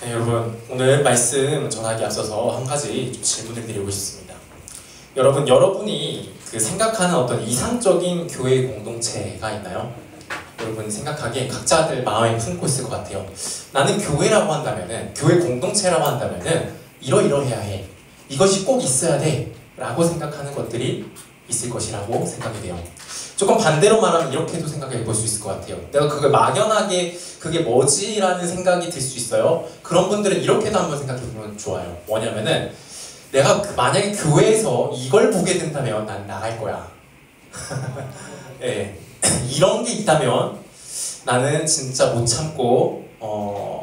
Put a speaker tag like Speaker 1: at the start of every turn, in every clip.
Speaker 1: 네, 여러분 오늘 말씀 전하기 앞서서 한 가지 좀 질문을 드리고 싶습니다. 여러분이 생각하는 어떤 이상적인 교회 공동체가 있나요? 여러분이 생각하기에 각자들 마음에 품고 있을 것 같아요. 나는 교회라고 한다면은, 교회 공동체라고 한다면은 이러이러해야 해, 이것이 꼭 있어야 돼 라고 생각하는 것들이 있을 것이라고 생각이 돼요. 조금 반대로 말하면 이렇게도 생각해 볼 수 있을 것 같아요. 내가 그걸 막연하게 그게 뭐지? 라는 생각이 들 수 있어요. 그런 분들은 이렇게도 한번 생각해 보면 좋아요. 뭐냐면은 내가 만약에 교회에서 이걸 보게 된다면 난 나갈 거야. 네. 이런 게 있다면 나는 진짜 못 참고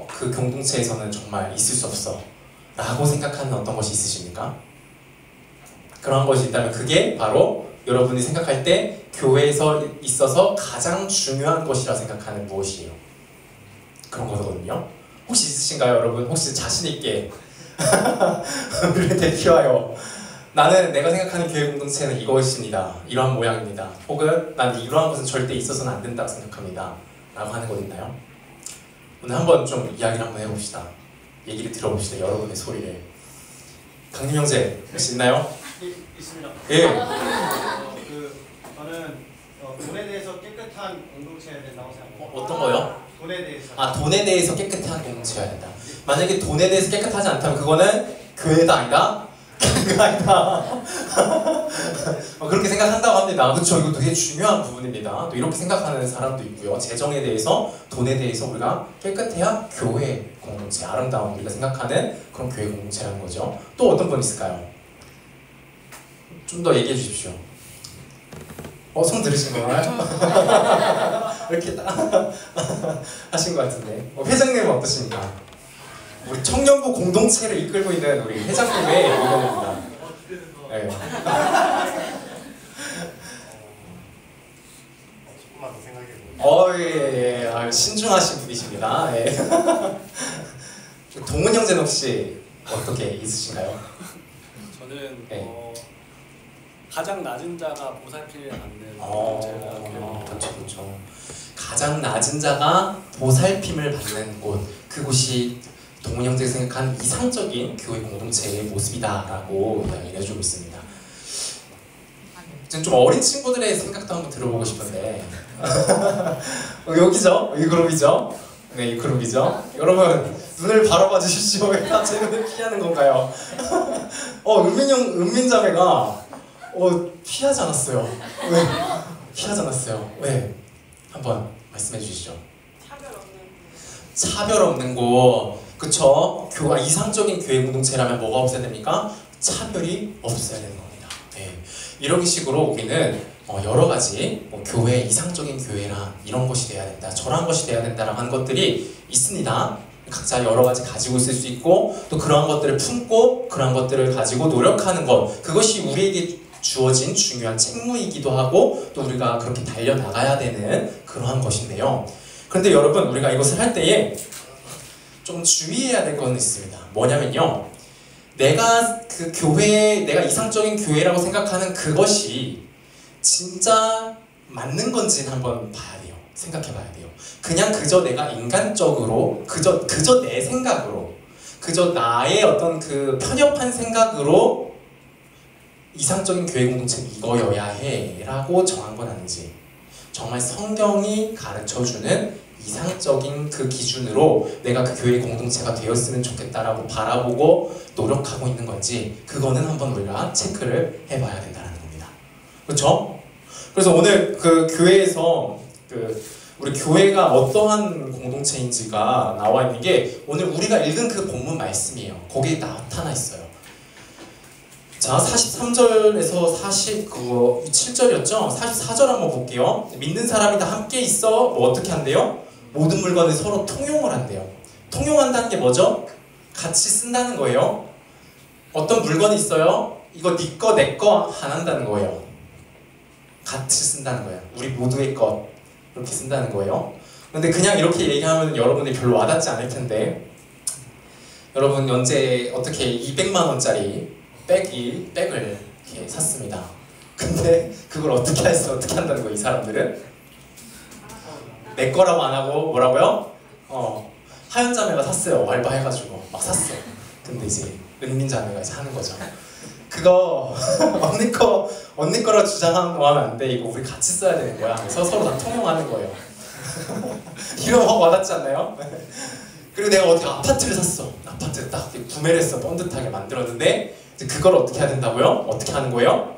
Speaker 1: 그 공동체에서는 정말 있을 수 없어 라고 생각하는 어떤 것이 있으십니까? 그런 것이 있다면 그게 바로 여러분이 생각할 때 교회에서 있어서 가장 중요한 것이라 생각하는 무엇이에요? 그런 거거든요. 혹시 있으신가요, 여러분? 혹시 자신 있게 우리를 대표하여 나는 내가 생각하는 교회 공동체는 이것입니다, 이러한 모양입니다, 혹은 난 이러한 것은 절대 있어서는 안 된다고 생각합니다 라고 하는 것 있나요? 오늘 한번 좀 이야기를 한번 해봅시다. 얘기를 들어봅시다. 여러분의 소리를. 강림 형제 혹시 있나요?
Speaker 2: 있습니다.
Speaker 1: 예.
Speaker 2: 저는 돈에 대해서 깨끗한 공동체여야 된다고 생각합니다.
Speaker 1: 어떤 거요?
Speaker 2: 돈에 대해서.
Speaker 1: 아, 돈에 대해서 깨끗한 공동체여야 된다. 만약에 돈에 대해서 깨끗하지 않다면 그거는 교회가 아니다? 교회가 아니다. 그렇게 생각한다고 합니다. 그렇죠. 이거 되게 중요한 부분입니다. 또 이렇게 생각하는 사람도 있고요. 재정에 대해서, 돈에 대해서 우리가 깨끗해야 교회 공동체, 아름다운 우리가 생각하는 그런 교회 공동체라는 거죠. 또 어떤 분 있을까요? 좀 더 얘기해 주십시오. 손 들으신 건가요? 이렇게 딱 하신 것 같은데. 회장님은 어떠십니까? 우리 청년부 공동체를 이끌고 있는 우리 회장님의 의견입니다. 네.
Speaker 3: 조금만 더 생각해보면.
Speaker 1: 예. 신중하신 분이십니다. 예. 동훈 형제는 혹시 어떻게 있으신가요?
Speaker 4: 저는
Speaker 1: 네.
Speaker 4: 가장 낮은 자가 보살핌을 받는 공동체가
Speaker 1: 그렇죠. 가장 낮은 자가 보살핌을 받는 곳, 그곳이 동훈 형제가 생각하는 이상적인 교회 공동체의 모습이다라고 이야기를 해주고 있습니다. 좀 어린 친구들의 생각도 한번 들어보고 싶은데 여기죠? 이 그룹이죠? 네, 이 그룹이죠? 여러분 눈을 바라봐 주십시오. 왜 다 제 눈을 피하는 건가요? 은민자매가 피하지 않았어요. 왜? 피하지 않았어요. 왜? 한번 말씀해 주시죠. 차별 없는 곳. 그쵸? 이상적인 교회 공동체라면 뭐가 없어야 됩니까? 차별이 없어야 되는 겁니다. 네. 이런 식으로 우리는 여러 가지 교회, 이상적인 교회라 이런 것이 돼야 된다, 저런 것이 돼야 된다라고 하는 것들이 있습니다. 각자 여러 가지 가지고 있을 수 있고, 또 그러한 것들을 품고 그러한 것들을 가지고 노력하는 것, 그것이 우리에게 주어진 중요한 책무이기도 하고 또 우리가 그렇게 달려나가야 되는 그러한 것인데요. 그런데 여러분, 우리가 이것을 할 때에 좀 주의해야 될 것은 있습니다. 뭐냐면요, 내가 내가 이상적인 교회라고 생각하는 그것이 진짜 맞는 건지는 한번 봐야 돼요. 생각해 봐야 돼요. 그냥 그저 내가 인간적으로, 그저 내 생각으로, 그저 나의 어떤 그 편협한 생각으로 이상적인 교회 공동체는 이거여야 해 라고 정한 건 아닌지, 정말 성경이 가르쳐주는 이상적인 그 기준으로 내가 그 교회 공동체가 되었으면 좋겠다라고 바라보고 노력하고 있는 건지, 그거는 한번 우리가 체크를 해봐야 된다는 겁니다. 그렇죠? 그래서 오늘 그 교회에서 우리 교회가 어떠한 공동체인지가 나와 있는 게 오늘 우리가 읽은 그 본문 말씀이에요. 거기에 나타나 있어요. 자, 43절에서 7절이었죠? 44절 한번 볼게요. 믿는 사람이 다 함께 있어 어떻게 한대요? 모든 물건을 서로 통용을 한대요. 통용한다는 게 뭐죠? 같이 쓴다는 거예요. 어떤 물건이 있어요? 이거 네 거, 내 거 안 한다는 거예요. 같이 쓴다는 거예요. 우리 모두의 것, 이렇게 쓴다는 거예요. 근데 그냥 이렇게 얘기하면 여러분이 별로 와닿지 않을 텐데, 여러분 언제 어떻게 200만 원짜리 백을 이렇게 샀습니다. 근데 그걸 어떻게 한다는 거예요, 이 사람들은? 내 거라고 안 하고 뭐라고요? 하연 자매가 샀어요. 알바해가지고 막 샀어. 근데 이제 은민 자매가 이제 하는 거죠. 그거 언니 거라 주장하면 안 돼. 이거 우리 같이 써야 되는 거야. 그래서 서로 다 통용하는 거예요. 이런 거 와닿지 않나요? 그리고 내가 어디 아파트를 샀어. 아파트 딱 구매를 했어. 번듯하게 만들었는데 이제 그걸 어떻게 해야 된다고요? 어떻게 하는 거예요?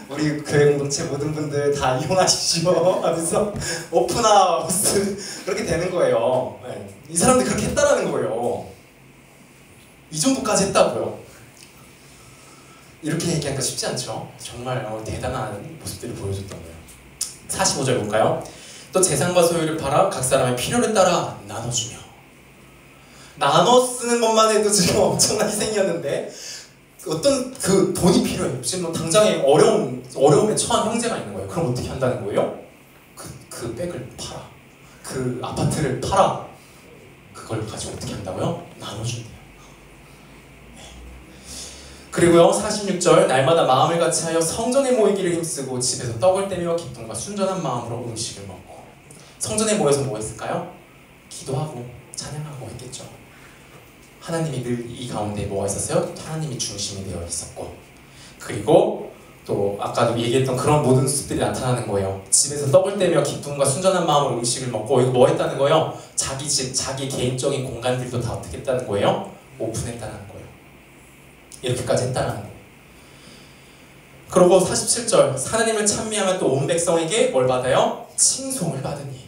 Speaker 1: 우리 교회 공동체 모든 분들 다 이용하십시오 하면서 오픈하우스 그렇게 되는 거예요. 네. 이 사람들이 그렇게 했다라는 거예요. 이 정도까지 했다고요. 이렇게 얘기하니까 쉽지 않죠. 정말 대단한 모습들을 보여줬던 거예요. 45절 볼까요? 또 재산과 소유를 팔아 각 사람의 필요를 따라 나눠주며. 나눠 쓰는 것만 해도 지금 엄청난 희생이었는데 어떤 그 돈이 필요해요. 지금 뭐 당장에 어려움에 처한 형제가 있는 거예요. 그럼 어떻게 한다는 거예요? 그 백을 팔아. 그 아파트를 팔아. 그걸 가지고 어떻게 한다고요? 나눠준대요. 그리고요 46절 날마다 마음을 같이 하여 성전에 모이기를 힘쓰고 집에서 떡을 떼며 기쁨과 순전한 마음으로 음식을 먹고. 성전에 모여서 뭐 했을까요? 기도하고 찬양하고 했겠죠. 하나님이 늘 이 가운데 뭐가 있었어요? 하나님이 중심이 되어 있었고, 그리고 또 아까도 얘기했던 그런 모든 모습들이 나타나는 거예요. 집에서 떡을 떼며 기쁨과 순전한 마음으로 음식을 먹고. 이거 뭐 했다는 거예요? 자기 집, 자기 개인적인 공간들도 다 어떻게 했다는 거예요? 오픈했다는 거예요. 이렇게까지 했다는 거예요. 그리고 47절 하나님을 찬미하면 또 온 백성에게 뭘 받아요? 칭송을 받으니.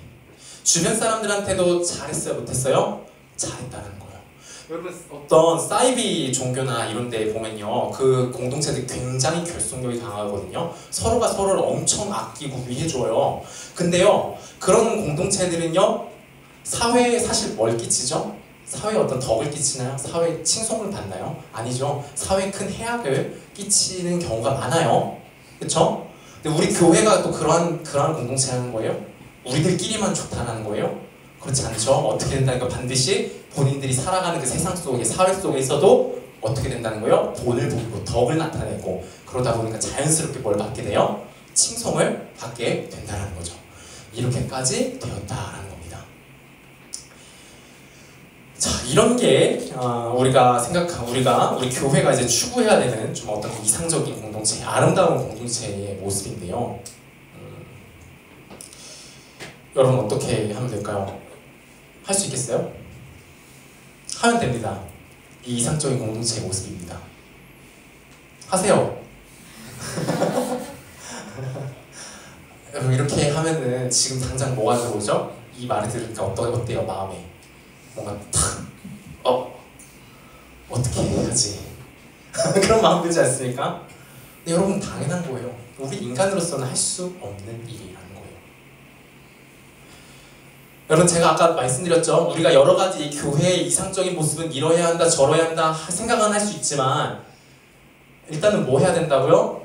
Speaker 1: 주변 사람들한테도 잘했어요? 못했어요? 잘했다는 거예요. 여러분 어떤 사이비 종교나 이런 데 보면요 그 공동체들이 굉장히 결속력이 강하거든요. 서로가 서로를 엄청 아끼고 위해줘요. 근데요 그런 공동체들은요 사회에 사실 뭘 끼치죠? 사회에 어떤 덕을 끼치나요? 사회에 칭송을 받나요? 아니죠. 사회에 큰 해악을 끼치는 경우가 많아요. 그쵸? 근데 우리 교회가 또 그러한 공동체라는 거예요? 우리들끼리만 좋다는 거예요? 그렇지 않죠. 어떻게 된다니까 반드시 본인들이 살아가는 그 세상 속에 사회 속에서도 어떻게 된다는 거예요? 본을 보이고 덕을 나타내고 그러다 보니까 자연스럽게 뭘 받게 돼요? 칭송을 받게 된다는 거죠. 이렇게까지 되었다라는 겁니다. 자, 이런 게 우리 교회가 이제 추구해야 되는 좀 어떤 이상적인 공동체, 아름다운 공동체의 모습인데요. 여러분 어떻게 하면 될까요? 할 수 있겠어요? 하면 됩니다. 이 이상적인 공동체의 모습입니다. 하세요. 여러분 이렇게 하면은 지금 당장 뭐가 들어오죠? 이 말을 들으니까 어때요? 마음에 뭔가 탁 어떻게 해야지 그런 마음 들지 않습니까? 근데 여러분 당연한 거예요. 우리 인간으로서는 할 수 없는 일이라는 거예요. 여러분 제가 아까 말씀드렸죠. 우리가 여러 가지 교회의 이상적인 모습은 이러해야 한다 저러해야 한다 생각은 할 수 있지만 일단은 뭐 해야 된다고요?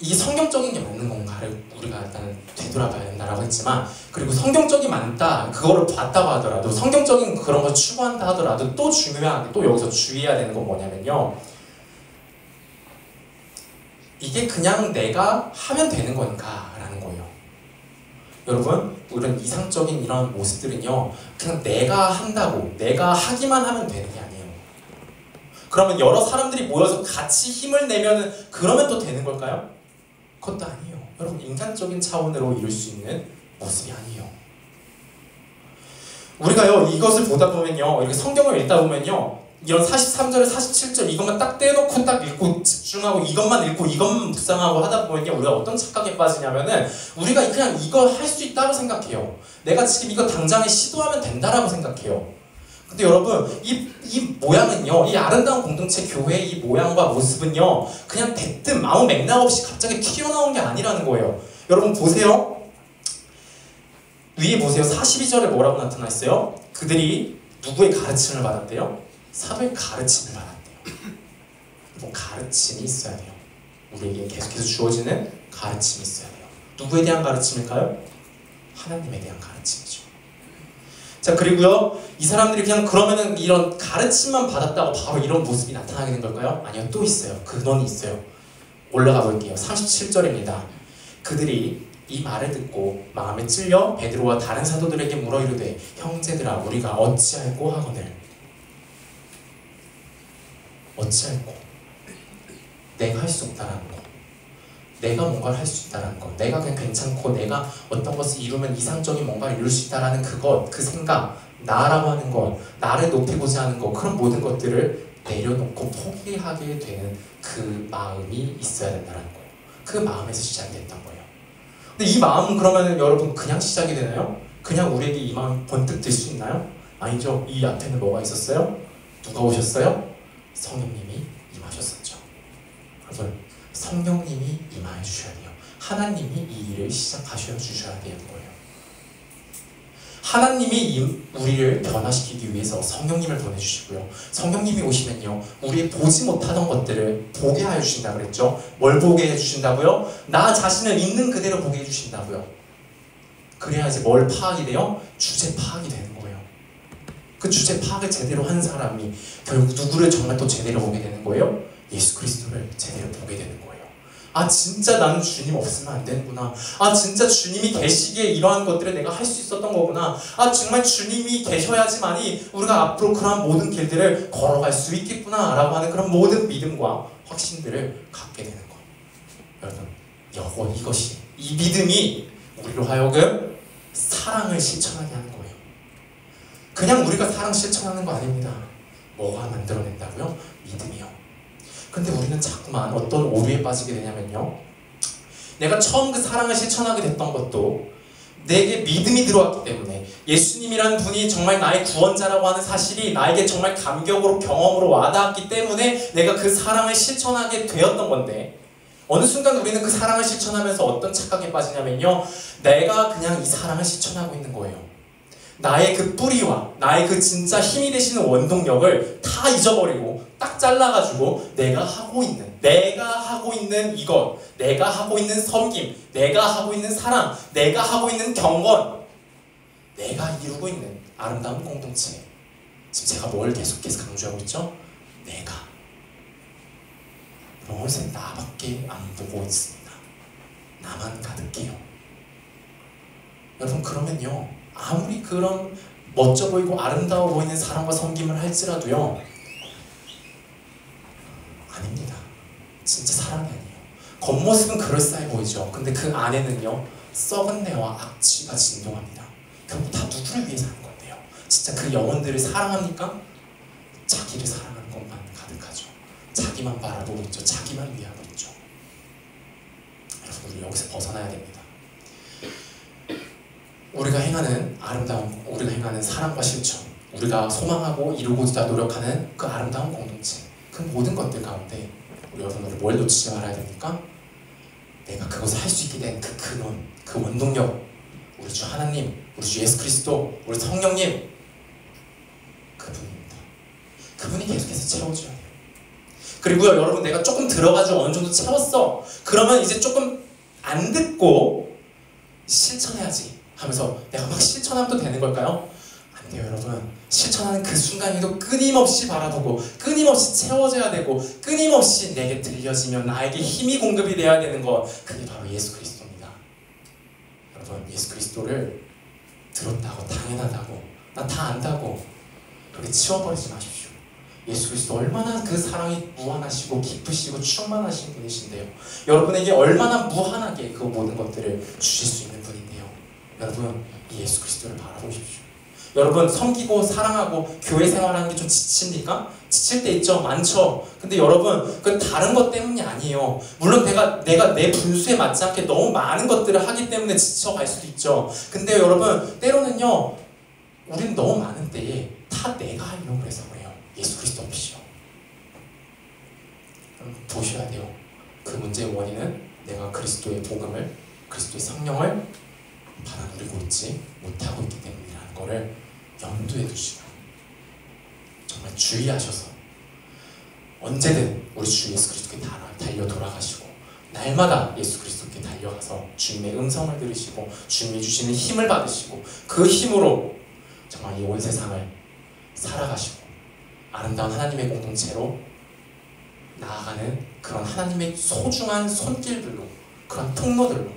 Speaker 1: 이게 성경적인 게 맞는 건가를 우리가 일단은 되돌아봐야 된다라고 했지만, 그리고 성경적이 맞다 그거를 봤다고 하더라도 성경적인 그런 걸 추구한다 하더라도 또 중요한 또 여기서 주의해야 되는 건 뭐냐면요, 이게 그냥 내가 하면 되는 건가 라는 거예요. 여러분 이런 이상적인 이런 모습들은요 그냥 내가 한다고 내가 하기만 하면 되는 게 아니에요. 그러면 여러 사람들이 모여서 같이 힘을 내면은 그러면 또 되는 걸까요? 그것도 아니에요. 여러분 인간적인 차원으로 이룰 수 있는 모습이 아니에요. 우리가요 이것을 보다 보면요, 이렇게 성경을 읽다 보면요, 이런 43절, 47절 이것만 딱 떼놓고 딱 읽고 집중하고 이것만 읽고 이것만 묵상하고 하다 보면요, 우리가 어떤 착각에 빠지냐면은 우리가 그냥 이거 할 수 있다고 생각해요. 내가 지금 이거 당장에 시도하면 된다라고 생각해요. 근데 여러분 이 모양은요, 이 아름다운 공동체 교회의 이 모양과 모습은요 그냥 대뜸 아무 맥락 없이 갑자기 튀어나온 게 아니라는 거예요. 여러분 보세요. 위에 보세요. 42절에 뭐라고 나타나 있어요? 그들이 누구의 가르침을 받았대요? 사도의 가르침을 받았대요. 뭐 가르침이 있어야 돼요. 우리에게 계속해서 주어지는 가르침이 있어야 돼요. 누구에 대한 가르침일까요? 하나님에 대한 가르침이죠. 자, 그리고요 이 사람들이 그냥 그러면은 이런 가르침만 받았다고 바로 이런 모습이 나타나게 된 걸까요? 아니요, 또 있어요. 근원이 있어요. 올라가 볼게요. 37절입니다. 그들이 이 말을 듣고 마음에 찔려 베드로와 다른 사도들에게 물어 이르되 형제들아 우리가 어찌할꼬 하거늘. 어찌할꼬? 내가 할 수 없다라는 거, 내가 뭔가를 할 수 있다라는 거, 내가 그냥 괜찮고 내가 어떤 것을 이루면 이상적인 뭔가를 이룰 수 있다라는 그것, 그 생각, 나라고 하는 것, 나를 높이고자 하는 것, 그런 모든 것들을 내려놓고 포기하게 되는 그 마음이 있어야 된다는 거예요. 그 마음에서 시작이 됐던 거예요. 근데 이 마음은 그러면 여러분 그냥 시작이 되나요? 그냥 우리에게 이 마음 번뜩 들 수 있나요? 아니죠. 이 앞에는 뭐가 있었어요? 누가 오셨어요? 성령님이 임하셨었죠. 여러분 성령님이 임하여 주셔야 돼요. 하나님이 이 일을 시작하셔 주셔야 되는 거예요. 하나님이 우리를 변화시키기 위해서 성령님을 보내주시고요. 성령님이 오시면요, 우리 보지 못하던 것들을 보게 하여 주신다고 그랬죠. 뭘 보게 해주신다고요? 나 자신을 있는 그대로 보게 해주신다고요. 그래야 이제 뭘 파악이 돼요? 주제 파악이 되는 거예요. 그 주제 파악을 제대로 한 사람이 결국 누구를 정말 또 제대로 보게 되는 거예요? 예수 그리스도를 제대로 보게 되는 거예요. 아 진짜 나는 주님 없으면 안 되는구나. 아 진짜 주님이 계시기에 이러한 것들을 내가 할 수 있었던 거구나. 아 정말 주님이 계셔야지만이 우리가 앞으로 그러한 모든 길들을 걸어갈 수 있겠구나 라고 하는 그런 모든 믿음과 확신들을 갖게 되는 거예요. 여러분 여호 이것이, 이 믿음이 우리로 하여금 사랑을 실천하게 하는 거예요. 그냥 우리가 사랑 실천하는 거 아닙니다. 뭐가 만들어낸다고요? 믿음이요. 근데 우리는 자꾸만 어떤 오류에 빠지게 되냐면요, 내가 처음 그 사랑을 실천하게 됐던 것도 내게 믿음이 들어왔기 때문에, 예수님이라는 분이 정말 나의 구원자라고 하는 사실이 나에게 정말 감격으로 경험으로 와닿았기 때문에 내가 그 사랑을 실천하게 되었던 건데, 어느 순간 우리는 그 사랑을 실천하면서 어떤 착각에 빠지냐면요, 내가 그냥 이 사랑을 실천하고 있는 거예요. 나의 그 뿌리와 나의 그 진짜 힘이 되시는 원동력을 다 잊어버리고 딱 잘라가지고 내가 하고 있는 이것, 내가 하고 있는 섬김, 내가 하고 있는 사랑, 내가 하고 있는 경건, 내가 이루고 있는 아름다운 공동체. 지금 제가 뭘 계속해서 강조하고 있죠? 내가. 요새 나밖에 안 보고 있습니다. 나만 가득해요. 여러분 그러면요, 아무리 그런 멋져 보이고 아름다워 보이는 사랑과 섬김을 할지라도요, 아닙니다. 진짜 사랑이 아니에요. 겉모습은 그럴싸해 보이죠. 근데 그 안에는요, 썩은 내와 악취가 진동합니다. 결국 다 누구를 위해 사는 건데요? 진짜 그 영혼들을 사랑합니까? 자기를 사랑하는 것만 가득하죠. 자기만 바라보고 있죠. 자기만 위하고 있죠. 여러분 우리 여기서 벗어나야 됩니다. 우리가 행하는 아름다운, 우리가 행하는 사랑과 실천, 우리가 소망하고 이루고자 노력하는 그 아름다운 공동체, 그 모든 것들 가운데 우리 여러분들이 뭘 놓치지 말아야 됩니까? 내가 그것을 할 수 있게 된 그 근원, 그 원동력, 우리 주 하나님, 우리 주 예수 그리스도, 우리 성령님, 그분입니다. 그분이 계속해서 채워줘야 돼요. 그리고요, 여러분 내가 조금 들어가지고 어느 정도 채웠어. 그러면 이제 조금 안 듣고 실천해야지 하면서 내가 막 실천하면 또 되는 걸까요? 안 돼요, 여러분. 실천하는 그 순간에도 끊임없이 바라보고 끊임없이 채워져야 되고 끊임없이 내게 들려지면 나에게 힘이 공급이 돼야 되는 것, 그게 바로 예수 그리스도입니다. 여러분 예수 그리스도를 들었다고, 당연하다고, 나 다 안다고 그렇게 치워버리지 마십시오. 예수 그리스도 얼마나 그 사랑이 무한하시고 깊으시고 충만하신 분이신데요, 여러분에게 얼마나 무한하게 그 모든 것들을 주실 수 있는 분인데요, 여러분 이 예수 그리스도를 바라보십시오. 여러분 섬기고 사랑하고 교회 생활하는 게 좀 지칩니까? 지칠 때 있죠? 많죠? 근데 여러분 그 다른 것 때문이 아니에요. 물론 내가 내 분수에 맞지 않게 너무 많은 것들을 하기 때문에 지쳐갈 수도 있죠. 근데 여러분 때로는요, 우리는 너무 많은 때에 다 내가 하려고 해서 그래요. 예수 그리스도 없이요. 보셔야 돼요. 그 문제의 원인은 내가 그리스도의 복음을, 그리스도의 성령을 받아들이고 있지 못하고 있기 때문이라는 거를 염두에 두시고 정말 주의하셔서 언제든 우리 주 예수 그리스도께 달려 돌아가시고 날마다 예수 그리스도께 달려가서 주님의 음성을 들으시고 주님이 주시는 힘을 받으시고 그 힘으로 정말 이 온 세상을 살아가시고 아름다운 하나님의 공동체로 나아가는 그런 하나님의 소중한 손길들로, 그런 통로들로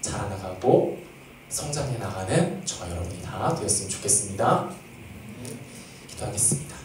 Speaker 1: 자라나가고 성장해 나가는 저와 여러분이 다 되었으면 좋겠습니다. 기도하겠습니다.